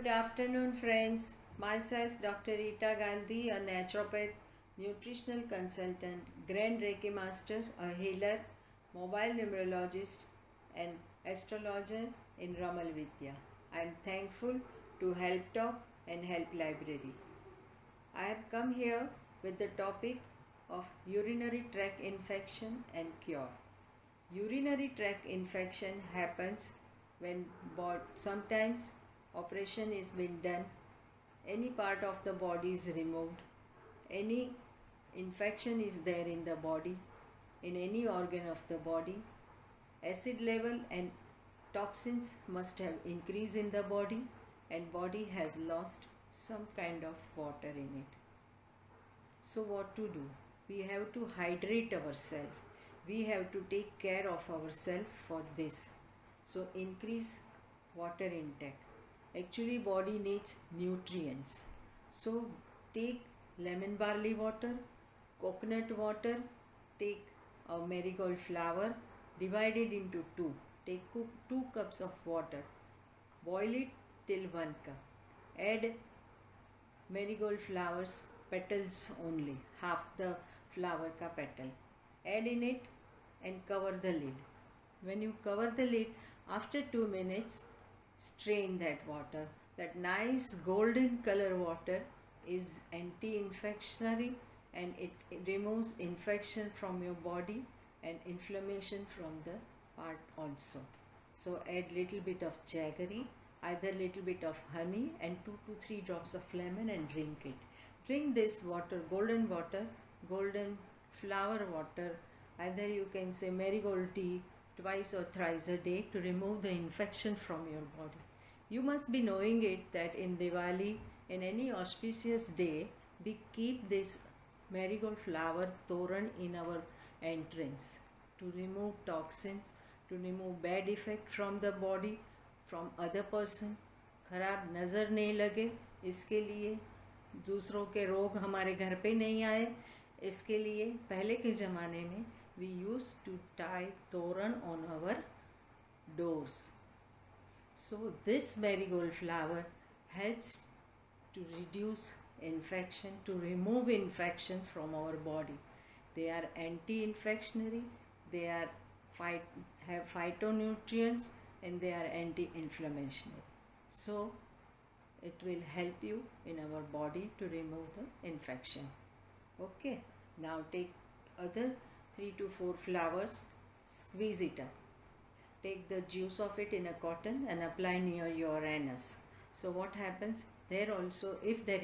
Good afternoon, friends. Myself, Dr. Rita Gandhi, a naturopath, nutritional consultant, Grand Reiki Master, a healer, mobile numerologist, and astrologer in Ramal Vidya. I am thankful to Help Talk and Help Library. I have come here with the topic of urinary tract infection and cure. Urinary tract infection happens when sometimes operation is being done, any part of the body is removed, any infection is there in the body, in any organ of the body, acid level and toxins must have increased in the body and body has lost some kind of water in it. So what to do? We have to hydrate ourselves. We have to take care of ourselves for this. So increase water intake. Actually body needs nutrients. So take lemon barley water, coconut water, take a marigold flower, divide it into two. Take 2 cups of water. Boil it till 1 cup. Add marigold flowers petals only, half the flower ka petal. Add in it and cover the lid. When you cover the lid, after 2 minutes, strain that water. That nice golden color water is anti-infectionary and it removes infection from your body and inflammation from the part also. So add little bit of jaggery, either little bit of honey and 2 to 3 drops of lemon and drink it. Drink this water, golden flower water, either you can say marigold tea, twice or thrice a day to remove the infection from your body. You must be knowing it that in Diwali, in any auspicious day, we keep this marigold flower toran in our entrance to remove toxins, to remove bad effect from the body, from other person. खराब नज़र नहीं लगे, इसके लिए दूसरों के रोग हमारे घर पे नहीं आए, इसके लिए पहले के ज़माने में we used to tie toran on our doors. So this marigold flower helps to reduce infection, to remove infection from our body. They are anti-infectionary, they are have phytonutrients and they are anti-inflammatory. So it will help you in our body to remove the infection. Okay, now take other 3 to 4 flowers, squeeze it up. Take the juice of it in a cotton and apply near your anus. So what happens? There also, if there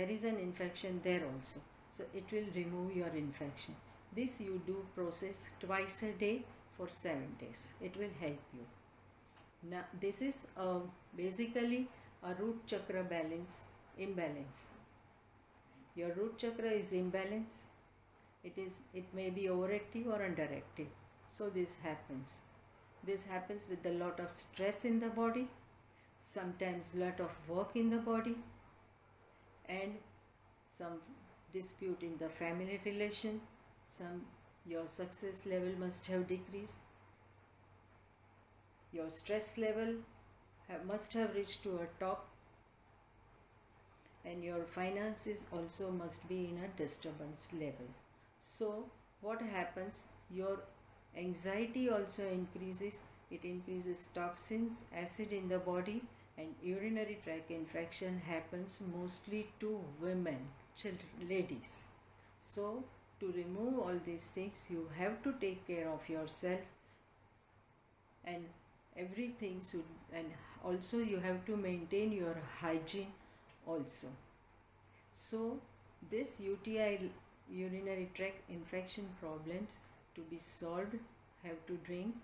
is an infection there also. So it will remove your infection. This you do process twice a day for 7 days. It will help you. Now this is basically a root chakra imbalance. Your root chakra is imbalanced. It may be overactive or underactive. So this happens. This happens with a lot of stress in the body, sometimes lot of work in the body, and some dispute in the family relation. Your success level must have decreased. Your stress level must have reached to a top, and your finances also must be in a disturbance level. So what happens? Your anxiety also increases. It increases toxins, acid in the body, and urinary tract infection happens mostly to women, children, ladies. So to remove all these things, you have to take care of yourself, and everything should, and also you have to maintain your hygiene also. So this UTI, urinary tract infection problems, to be solved, have to drink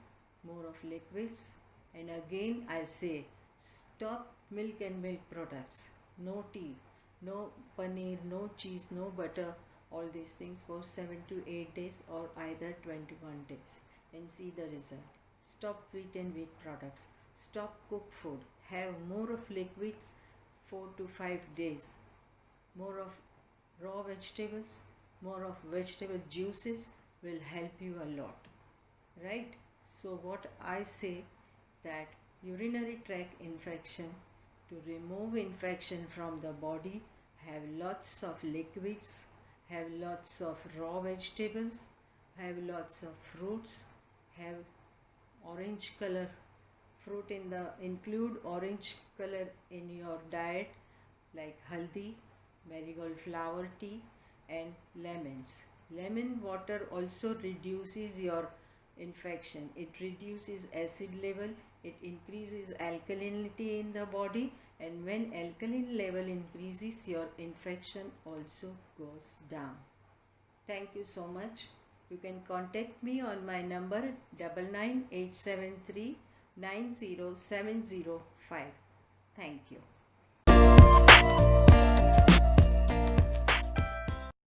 more of liquids. And again I say, stop milk and milk products. No tea, no paneer, no cheese, no butter, all these things for 7 to 8 days or either 21 days and see the result. Stop wheat and wheat products. Stop cooked food. Have more of liquids 4 to 5 days. More of raw vegetables, more of vegetable juices will help you a lot, right? So what I say, that urinary tract infection to remove infection from the body. Have lots of liquids, have lots of raw vegetables, have lots of fruits, have orange color fruit include orange color in your diet, like haldi, marigold flower tea, and lemons. Lemon water also reduces your infection. It reduces acid level, it increases alkalinity in the body, and when alkaline level increases, your infection also goes down. Thank you so much. You can contact me on my number 99873 90705. Thank you.